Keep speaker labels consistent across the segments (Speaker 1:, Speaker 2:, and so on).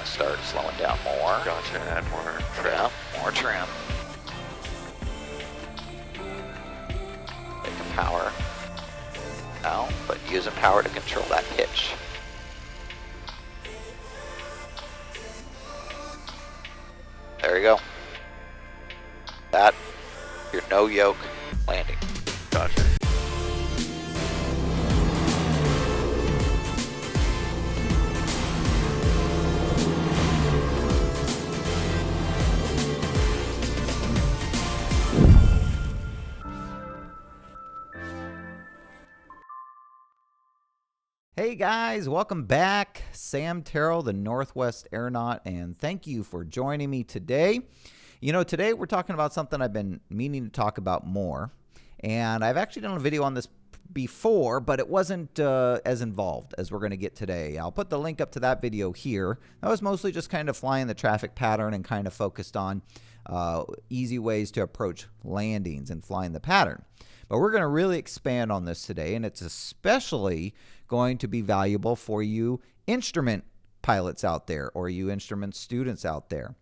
Speaker 1: start slowing down more.
Speaker 2: Gotcha, add more trim.
Speaker 1: Yeah, more trim. Taking power. No, but using power to control that pitch. There you go. That, your no yoke landing.
Speaker 2: Gotcha.
Speaker 3: Hey guys, welcome back. Sam Terrell, the Northwest Aeronaut, and thank you for joining me today. You know, today we're talking about something I've been meaning to talk about more, and I've actually done a video on this before, but it wasn't as involved as we're going to get today. I'll put the link up to that video here. That was mostly just kind of flying the traffic pattern and kind of focused on easy ways to approach landings and flying the pattern. But we're going to really expand on this today, and it's especially going to be valuable for you instrument pilots out there or you instrument students out there.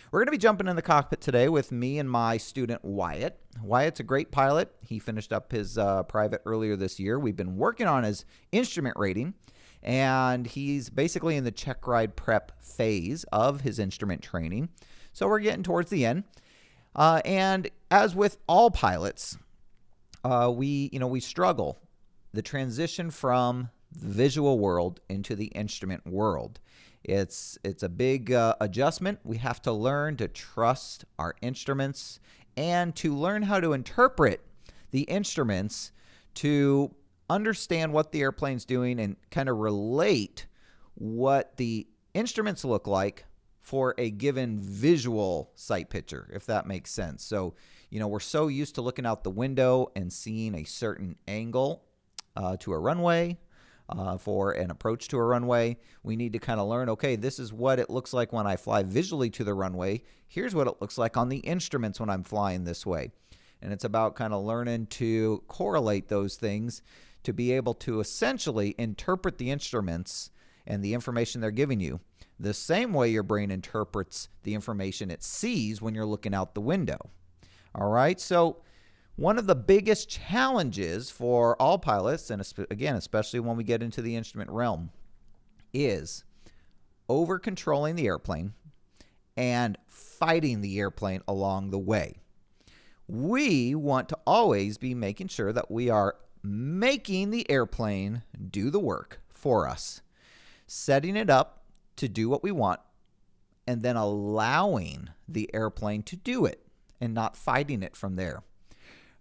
Speaker 3: We're going to be jumping in the cockpit today with me and my student Wyatt. Wyatt's a great pilot. He finished up his private earlier this year. We've been working on his instrument rating, and he's basically in the check ride prep phase of his instrument training. So we're getting towards the end. And as with all pilots, we struggle. The transition from the visual world into the instrument world. It's a big adjustment. We have to learn to trust our instruments and to learn how to interpret the instruments to understand what the airplane's doing and kind of relate what the instruments look like for a given visual sight picture, if that makes sense. So, we're so used to looking out the window and seeing a certain angle to a runway, for an approach to a runway. We need to kind of learn, okay, this is what it looks like when I fly visually to the runway. Here's what it looks like on the instruments when I'm flying this way. And it's about kind of learning to correlate those things to be able to essentially interpret the instruments and the information they're giving you the same way your brain interprets the information it sees when you're looking out the window. All right, so one of the biggest challenges for all pilots, and again, especially when we get into the instrument realm, is over-controlling the airplane and fighting the airplane along the way. We want to always be making sure that we are making the airplane do the work for us, setting it up to do what we want, and then allowing the airplane to do it and not fighting it from there.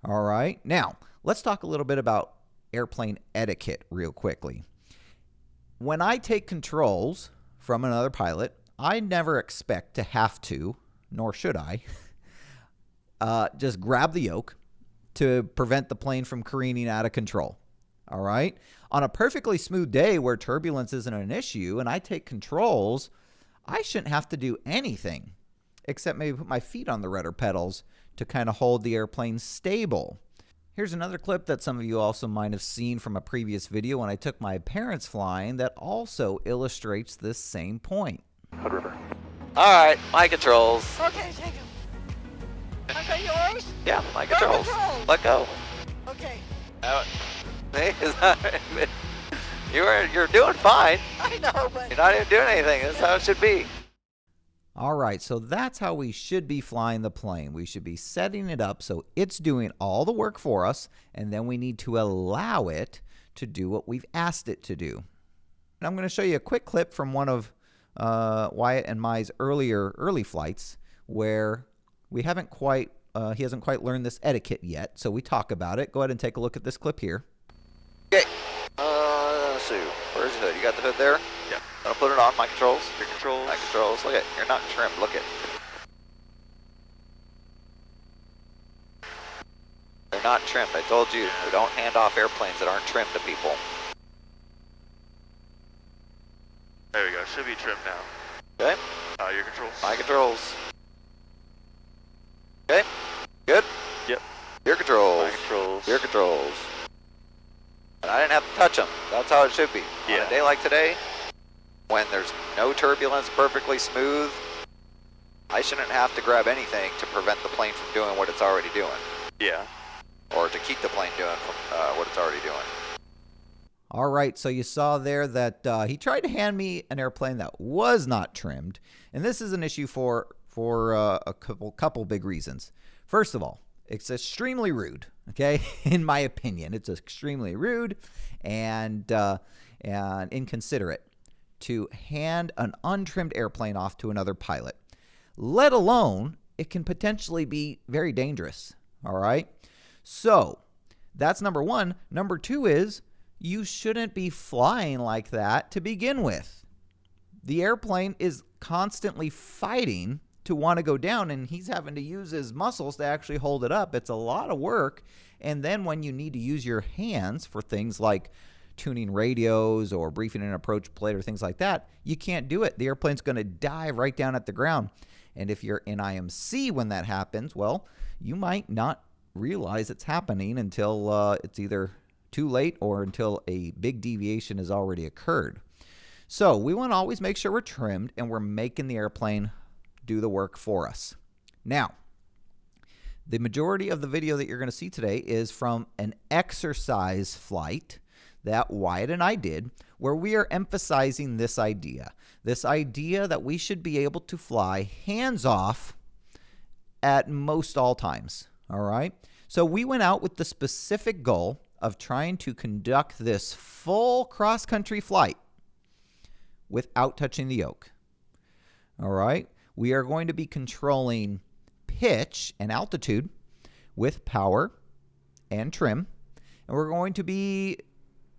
Speaker 3: All right, now let's talk a little bit about airplane etiquette real quickly. When I take controls from another pilot, I never expect to have to, nor should I, just grab the yoke to prevent the plane from careening out of control. All right, on a perfectly smooth day where turbulence isn't an issue and I take controls, I shouldn't have to do anything except maybe put my feet on the rudder pedals to kind of hold the airplane stable. Here's another clip that some of you also might have seen from a previous video when I took my parents flying that also illustrates this same point.
Speaker 2: Hood River.
Speaker 1: All right, my controls.
Speaker 4: Okay, take him. Okay, yours?
Speaker 1: Yeah, my controls.
Speaker 4: controls.
Speaker 1: Let go.
Speaker 4: Okay.
Speaker 1: You're doing fine.
Speaker 4: I know, but...
Speaker 1: You're not even doing anything. That's how it should be.
Speaker 3: All right, so that's how we should be flying the plane. We should be setting it up so it's doing all the work for us, and then we need to allow it to do what we've asked it to do. And I'm going to show you a quick clip from one of Wyatt and my early flights where we haven't quite, he hasn't quite learned this etiquette yet, so we talk about it. Go ahead and take a look at this clip here.
Speaker 1: Okay. Let's see. Where's the hood? You got the hood there?
Speaker 2: Yeah.
Speaker 1: Gonna put it on. My controls.
Speaker 2: Your controls.
Speaker 1: My controls. Look at. You're not trimmed. Look at. They're not trimmed. I told you we don't hand off airplanes that aren't trimmed to people.
Speaker 2: There we go. Should be trimmed now.
Speaker 1: Okay.
Speaker 2: Your controls.
Speaker 1: My controls. Okay. Good.
Speaker 2: Yep.
Speaker 1: Your controls.
Speaker 2: My controls.
Speaker 1: Your controls. And I didn't have to touch them. That's how it should be.
Speaker 2: Yeah.
Speaker 1: On a day like today, when there's no turbulence, perfectly smooth, I shouldn't have to grab anything to prevent the plane from doing what it's already doing.
Speaker 2: Yeah.
Speaker 1: Or to keep the plane doing what it's already doing.
Speaker 3: All right, so you saw there that he tried to hand me an airplane that was not trimmed, and this is an issue for a couple big reasons. First of all, it's extremely rude, okay? In my opinion, it's extremely rude and inconsiderate to hand an untrimmed airplane off to another pilot, let alone it can potentially be very dangerous, all right? So that's number one. Number two is you shouldn't be flying like that to begin with. The airplane is constantly fighting to want to go down, and he's having to use his muscles to actually hold it up. It's a lot of work. And then when you need to use your hands for things like tuning radios or briefing an approach plate or things like that, you can't do it. The airplane's going to dive right down at the ground. And if you're in IMC when that happens, well, you might not realize it's happening until it's either too late or until a big deviation has already occurred. So we want to always make sure we're trimmed and we're making the airplane do the work for us. Now, the majority of the video that you're going to see today is from an exercise flight that Wyatt and I did, where we are emphasizing this idea that we should be able to fly hands off at most all times, all right? So we went out with the specific goal of trying to conduct this full cross-country flight without touching the yoke, all right? We are going to be controlling pitch and altitude with power and trim, and we're going to be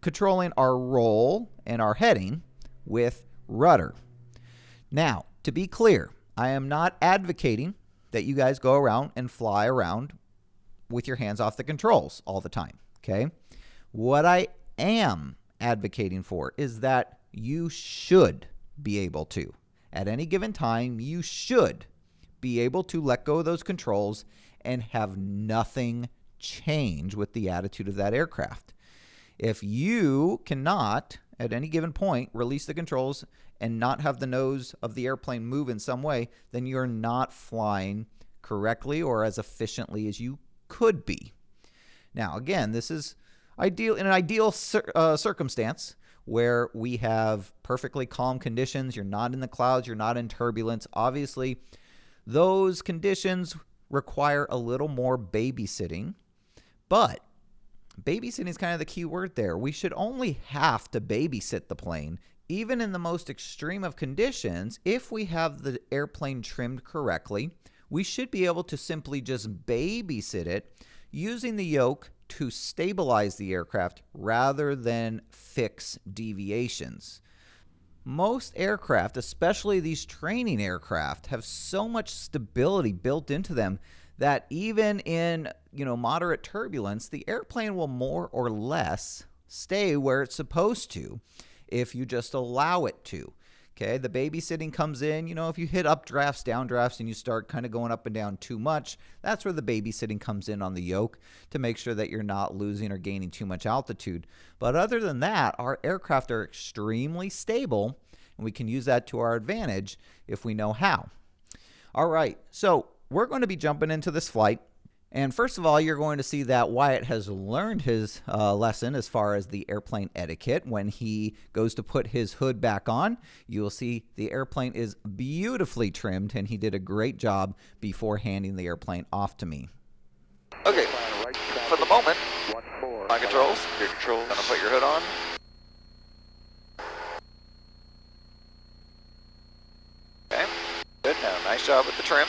Speaker 3: controlling our roll and our heading with rudder. Now, to be clear, I am not advocating that you guys go around and fly around with your hands off the controls all the time, okay? What I am advocating for is that you should be able to. At any given time, you should be able to let go of those controls and have nothing change with the attitude of that aircraft. If you cannot, at any given point, release the controls and not have the nose of the airplane move in some way, then you're not flying correctly or as efficiently as you could be. Now, again, this is ideal in an ideal circumstance where we have perfectly calm conditions. You're not in the clouds. You're not in turbulence. Obviously, those conditions require a little more babysitting, but babysitting is kind of the key word there. We should only have to babysit the plane, even in the most extreme of conditions. If we have the airplane trimmed correctly, we should be able to simply just babysit it using the yoke to stabilize the aircraft rather than fix deviations. Most aircraft, especially these training aircraft, have so much stability built into them that even in, moderate turbulence, the airplane will more or less stay where it's supposed to if you just allow it to. Okay, the babysitting comes in, if you hit updrafts, downdrafts, and you start kind of going up and down too much, that's where the babysitting comes in on the yoke to make sure that you're not losing or gaining too much altitude. But other than that, our aircraft are extremely stable, and we can use that to our advantage if we know how. All right, so we're going to be jumping into this flight. And first of all, you're going to see that Wyatt has learned his lesson as far as the airplane etiquette. When he goes to put his hood back on, you will see the airplane is beautifully trimmed, and he did a great job before handing the airplane off to me.
Speaker 1: Okay, for the moment, my controls.
Speaker 2: Your controls.
Speaker 1: Gonna put your hood on. Okay, good. Now, nice job with the trim.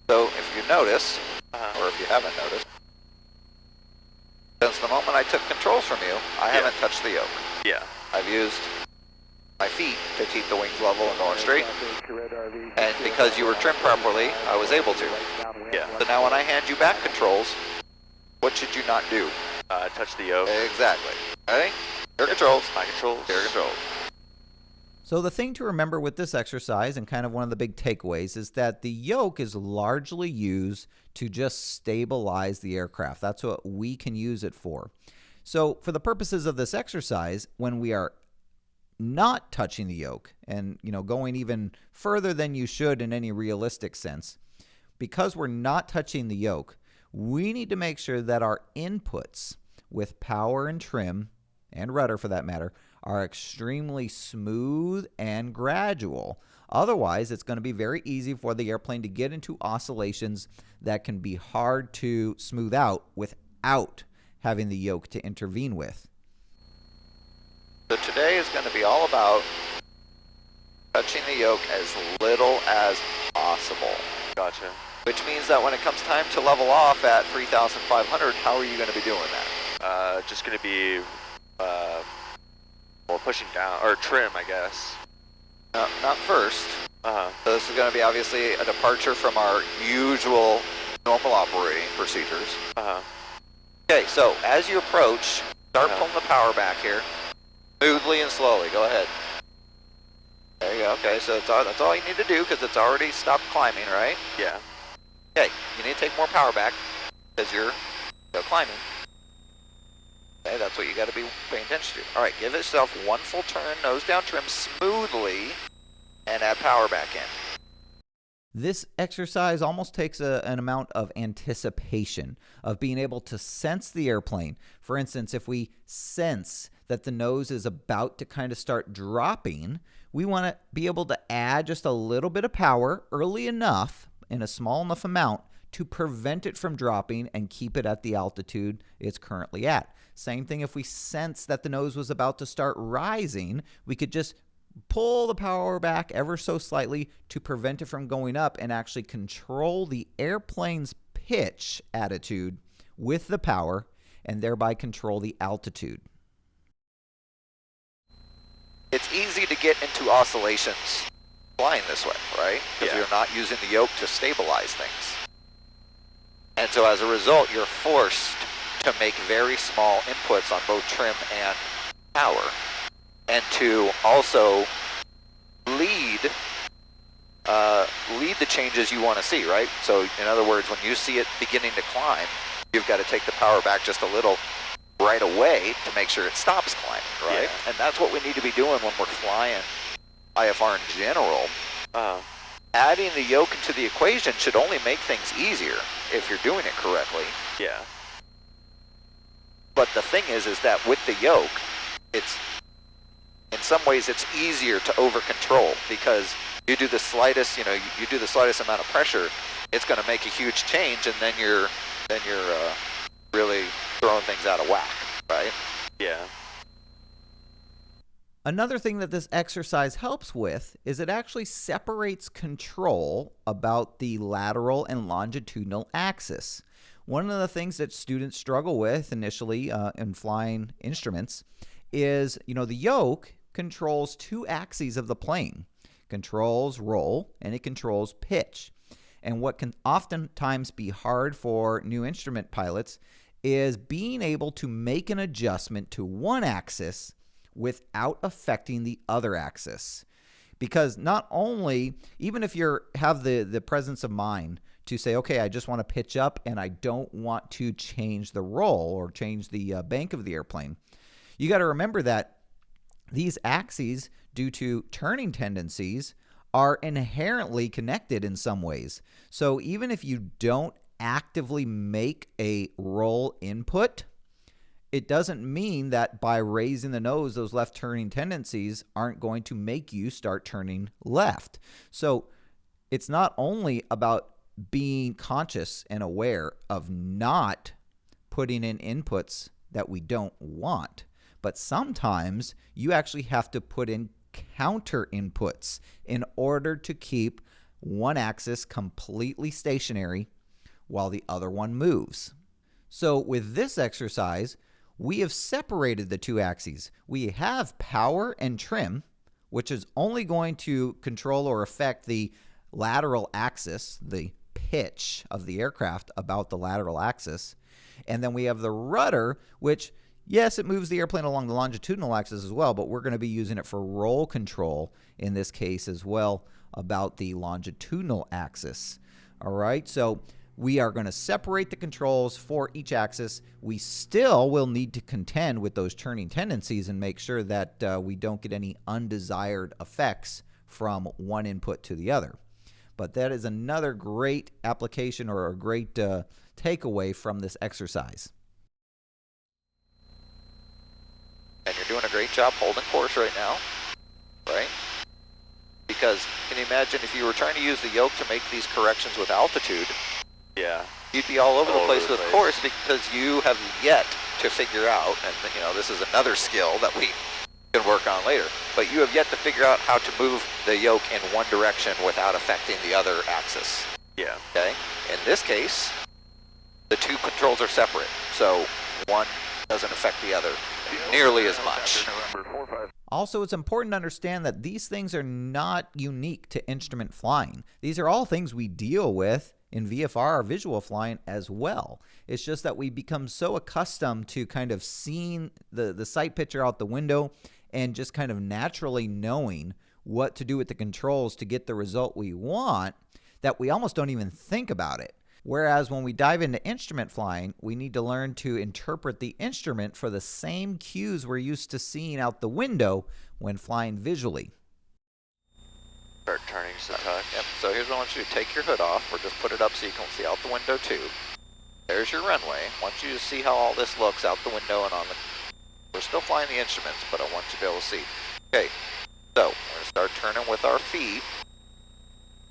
Speaker 1: So if you notice, or if you haven't noticed, since the moment I took controls from you, I haven't touched the yoke.
Speaker 2: Yeah.
Speaker 1: I've used my feet to keep the wings level and going straight. And because you were trimmed properly, I was able to.
Speaker 2: Yeah.
Speaker 1: So now when I hand you back controls, what should you not do?
Speaker 2: Touch the yoke.
Speaker 1: Exactly. Ready? Your controls.
Speaker 2: My controls.
Speaker 1: Your controls.
Speaker 3: So the thing to remember with this exercise, and kind of one of the big takeaways, is that the yoke is largely used to just stabilize the aircraft. That's what we can use it for. So for the purposes of this exercise, when we are not touching the yoke and, going even further than you should in any realistic sense, because we're not touching the yoke, we need to make sure that our inputs with power and trim, and rudder for that matter, are extremely smooth and gradual. Otherwise, it's going to be very easy for the airplane to get into oscillations that can be hard to smooth out without having the yoke to intervene with.
Speaker 1: So today is going to be all about touching the yoke as little as possible.
Speaker 2: Gotcha.
Speaker 1: Which means that when it comes time to level off at 3,500, how are you going to be doing that?
Speaker 2: Just going to be, well, pushing down, or trim, I guess.
Speaker 1: No, not first.
Speaker 2: Uh-huh.
Speaker 1: So this is going to be obviously a departure from our usual normal operating procedures.
Speaker 2: Uh-huh.
Speaker 1: Okay, so as you approach, start pulling the power back here. Smoothly and slowly, go ahead. There you go, okay, so that's all you need to do because it's already stopped climbing, right?
Speaker 2: Yeah.
Speaker 1: Okay, you need to take more power back because you're still climbing. Okay, that's what you got to be paying attention to. All right, give yourself one full turn, nose down, trim smoothly, and add power back in.
Speaker 3: This exercise almost takes an amount of anticipation, of being able to sense the airplane. For instance, if we sense that the nose is about to kind of start dropping, we want to be able to add just a little bit of power early enough in a small enough amount to prevent it from dropping and keep it at the altitude it's currently at. Same thing if we sense that the nose was about to start rising, we could just pull the power back ever so slightly to prevent it from going up and actually control the airplane's pitch attitude with the power and thereby control the altitude.
Speaker 1: It's easy to get into oscillations flying this way, right? Because you're not using the yoke to stabilize things. And so as a result, you're forced to make very small inputs on both trim and power, and to also lead the changes you want to see, right? So in other words, when you see it beginning to climb, you've got to take the power back just a little right away to make sure it stops climbing, right?
Speaker 2: Yeah.
Speaker 1: And that's what we need to be doing when we're flying IFR in general. Adding the yoke into the equation should only make things easier if you're doing it correctly.
Speaker 2: Yeah.
Speaker 1: But the thing is that with the yoke, it's in some ways it's easier to over control because you do the slightest, you do the slightest amount of pressure, it's going to make a huge change, and then you're really throwing things out of whack, right?
Speaker 2: Yeah.
Speaker 3: Another thing that this exercise helps with is it actually separates control about the lateral and longitudinal axis. One of the things that students struggle with initially in flying instruments is, the yoke controls two axes of the plane. It controls roll and it controls pitch. And what can oftentimes be hard for new instrument pilots is being able to make an adjustment to one axis without affecting the other axis. Because not only, even if you have the presence of mind to say, okay, I just want to pitch up and I don't want to change the roll or change the bank of the airplane, you got to remember that these axes, due to turning tendencies, are inherently connected in some ways. So even if you don't actively make a roll input, it doesn't mean that by raising the nose, those left turning tendencies aren't going to make you start turning left. So it's not only about being conscious and aware of not putting in inputs that we don't want, but sometimes you actually have to put in counter inputs in order to keep one axis completely stationary while the other one moves. So with this exercise, we have separated the two axes. We have power and trim, which is only going to control or affect the lateral axis, the pitch of the aircraft about the lateral axis. And then we have the rudder, which, yes, it moves the airplane along the longitudinal axis as well, but we're going to be using it for roll control in this case as well about the longitudinal axis. All right, so we are going to separate the controls for each axis. We still will need to contend with those turning tendencies and make sure that we don't get any undesired effects from one input to the other. But that is another great application or a great takeaway from this exercise.
Speaker 1: And you're doing a great job holding course right now, right? Because can you imagine if you were trying to use the yoke to make these corrections with altitude?
Speaker 2: Yeah.
Speaker 1: You'd be all over the place with course because you have yet to figure out, and you know, this is another skill that we can work on later, but you have yet to figure out how to move the yoke in one direction without affecting the other axis.
Speaker 2: Yeah.
Speaker 1: Okay? In this case, the two controls are separate, so one doesn't affect the other nearly as much.
Speaker 3: Also, it's important to understand that these things are not unique to instrument flying. These are all things we deal with in VFR or visual flying as well. It's just that we become so accustomed to kind of seeing the sight picture out the window and just kind of naturally knowing what to do with the controls to get the result we want that we almost don't even think about it. Whereas when we dive into instrument flying, we need to learn to interpret the instrument for the same cues we're used to seeing out the window when flying visually.
Speaker 2: Start turning to touch.
Speaker 1: Yep, so here's what I want you to take your hood off, or just put it up so you can see out the window too. There's your runway. I want you to see how all this looks out the window and on the... We're still flying the instruments, but I want you to be able to see. Okay, so we're going to start turning with our feet.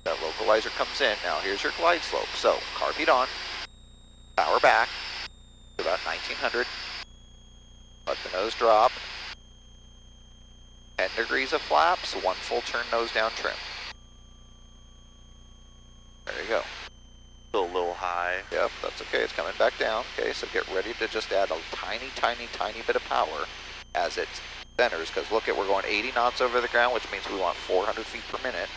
Speaker 1: That localizer comes in. Now here's your glide slope. So carb heat on, power back to about 1900. Let the nose drop. 10 degrees of flaps, one full turn nose down trim. There you go.
Speaker 2: Still a little high.
Speaker 1: Yep, that's okay. It's coming back down. Okay, so get ready to just add a tiny, tiny, tiny bit of power as it centers. Because look at, we're going 80 knots over the ground, which means we want 400 feet per minute.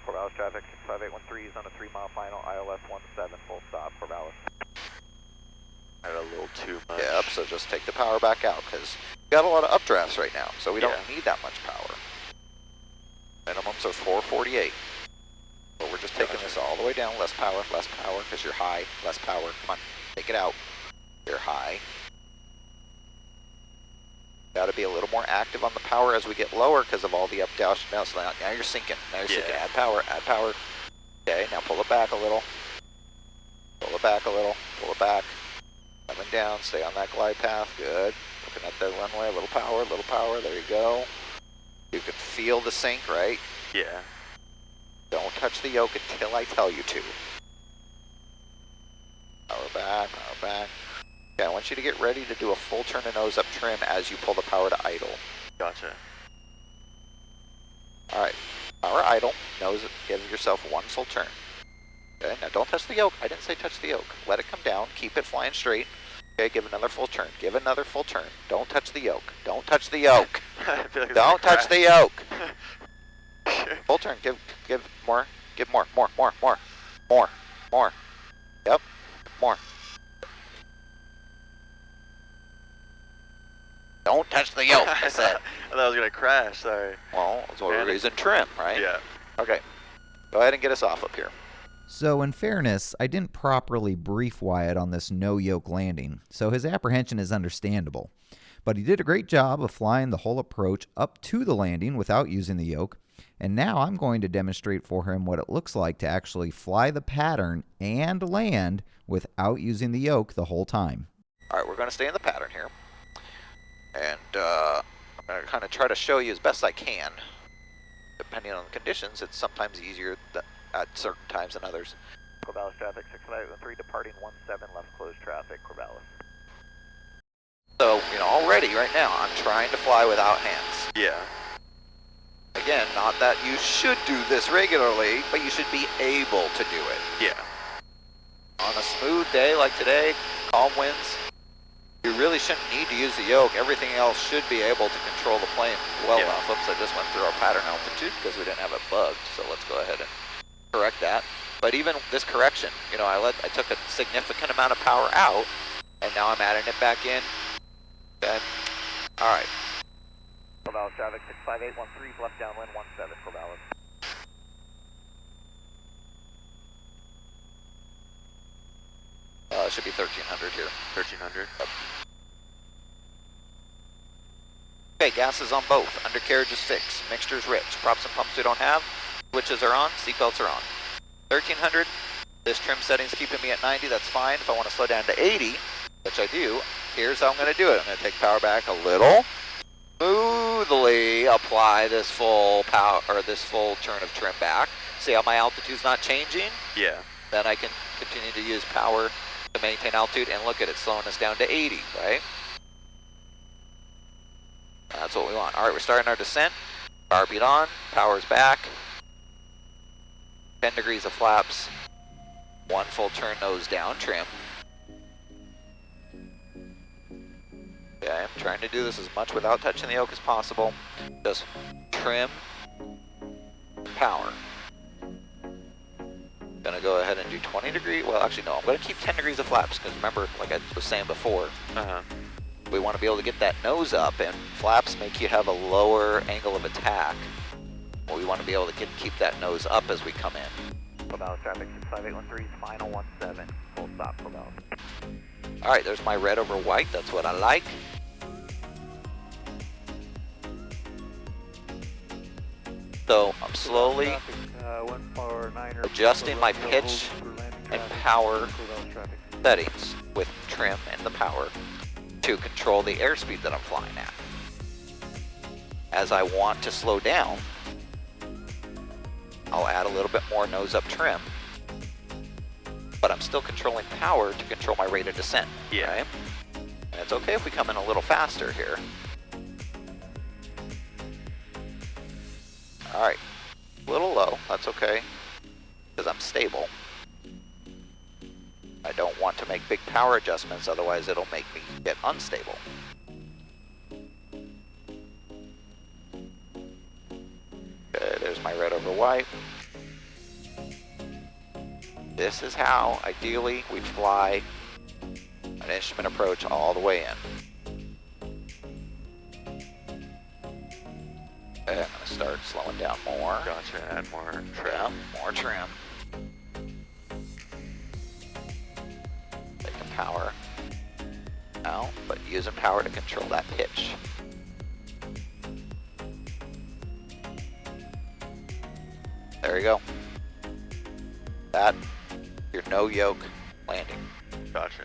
Speaker 1: Corvallis traffic, 65813 is on a 3-mile final, ILS 17, full stop, Corvallis.
Speaker 2: Had a little too much.
Speaker 1: Yep, so just take the power back out, because we got a lot of updrafts right now, so we don't need that much power. Minimums are 448. But we're just taking this all the way down, less power, because you're high, less power. Come on, take it out. You're high. Got to be a little more active on the power as we get lower because of all the up, down, now. So now you're sinking. Now you're sinking. Add power, add power. Okay, now pull it back a little. Pull it back a little. Pull it back. Coming down. Stay on that glide path. Good. Looking at the runway. A little power. A little power. There you go. You can feel the sink, right?
Speaker 2: Yeah.
Speaker 1: Don't touch the yoke until I tell you to. Power back. Power back. Okay, I want you to get ready to do a full turn of nose up trim as you pull the power to idle.
Speaker 2: Gotcha.
Speaker 1: Alright, power idle, nose, give yourself one full turn. Okay, now don't touch the yoke. I didn't say touch the yoke. Let it come down, keep it flying straight. Okay, give another full turn. Give another full turn. Don't touch the yoke. Don't touch the yoke.
Speaker 2: I feel like
Speaker 1: Don't touch the yoke. Full turn, give more. Give more. Yep, more. Don't touch the yoke, I said.
Speaker 2: I thought I was going to crash, sorry.
Speaker 1: Well, that's what we're raising trim, right?
Speaker 2: Yeah.
Speaker 1: Okay. Go ahead and get us off up here.
Speaker 3: So in fairness, I didn't properly brief Wyatt on this no-yoke landing, so his apprehension is understandable. But he did a great job of flying the whole approach up to the landing without using the yoke, and now I'm going to demonstrate for him what it looks like to actually fly the pattern and land without using the yoke the whole time.
Speaker 1: All right, we're going to stay in the pattern here. And I'm going to kind of try to show you as best I can. Depending on the conditions, it's sometimes easier at certain times than others. Corvallis traffic, 653 departing 17 left closed traffic, Corvallis. So, you know, already right now, I'm trying to fly without hands.
Speaker 2: Yeah.
Speaker 1: Again, not that you should do this regularly, but you should be able to do it.
Speaker 2: Yeah.
Speaker 1: On a smooth day like today, calm winds, you really shouldn't need to use the yoke. Everything else should be able to control the plane well enough. Oops, I just went through our pattern altitude because we didn't have it bugged. So let's go ahead and correct that. But even this correction, you know, I took a significant amount of power out, and now I'm adding it back in. Okay. All right. Corvallis traffic 65813, left downwind 17, Corvallis. it should be 1300 here.
Speaker 2: 1300.
Speaker 1: Okay, gas is on both. Undercarriage is fixed. Mixture's rich. Props and pumps we don't have. Switches are on. Seatbelts are on. 1300. This trim setting's keeping me at 90. That's fine. If I want to slow down to 80, which I do, here's how I'm going to do it. I'm going to take power back a little. Smoothly apply this full power, or this full turn of trim back. See how my altitude's not changing?
Speaker 2: Yeah.
Speaker 1: Then I can continue to use power to maintain altitude, and look at it, slowing us down to 80, right? That's what we want. All right, we're starting our descent. Power beat on, power's back. 10 degrees of flaps. One full turn nose down trim. Okay, I'm trying to do this as much without touching the yoke as possible. Just trim, power. Gonna go ahead and do 20 degree, well actually no, I'm gonna keep 10 degrees of flaps, because remember, like I was saying before, we want to be able to get that nose up, and flaps make you have a lower angle of attack. Well, we want to be able to keep that nose up as we come in. Full Dallas traffic, 65813, final 17, full stop, full Dallas. Alright, there's my red over white, that's what I like. So, I'm slowly adjusting my pitch and power settings with trim and the power to control the airspeed that I'm flying at. As I want to slow down, I'll add a little bit more nose up trim, but I'm still controlling power to control my rate of descent.
Speaker 2: Yeah.
Speaker 1: Right? And it's okay if we come in a little faster here. All right, a little low, that's okay, because I'm stable. I don't want to make big power adjustments, otherwise it'll make me get unstable. Okay, there's my red over white. This is how, ideally, we fly an instrument approach all the way in. Okay, I'm going to start slowing down more.
Speaker 2: Gotcha, add more trim.
Speaker 1: Yeah, more trim. Taking power out, but using power to control that pitch. There you go. That, your no yoke landing.
Speaker 2: Gotcha.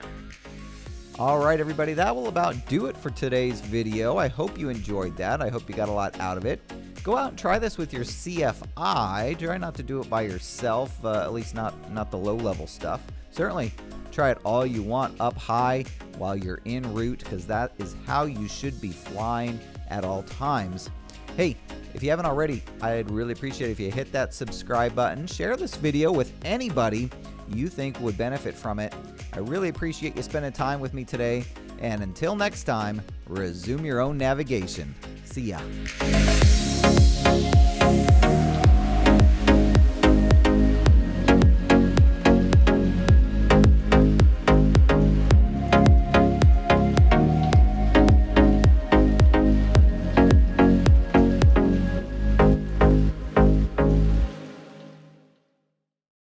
Speaker 3: All right, everybody, that will about do it for today's video. I hope you enjoyed that. I hope you got a lot out of it. Go out and try this with your CFI. Try not to do it by yourself, at least not the low-level stuff. Certainly try it all you want up high while you're en route, because that is how you should be flying at all times. Hey, if you haven't already, I'd really appreciate it if you hit that subscribe button. Share this video with anybody you think would benefit from it. I really appreciate you spending time with me today. And until next time, resume your own navigation. See ya.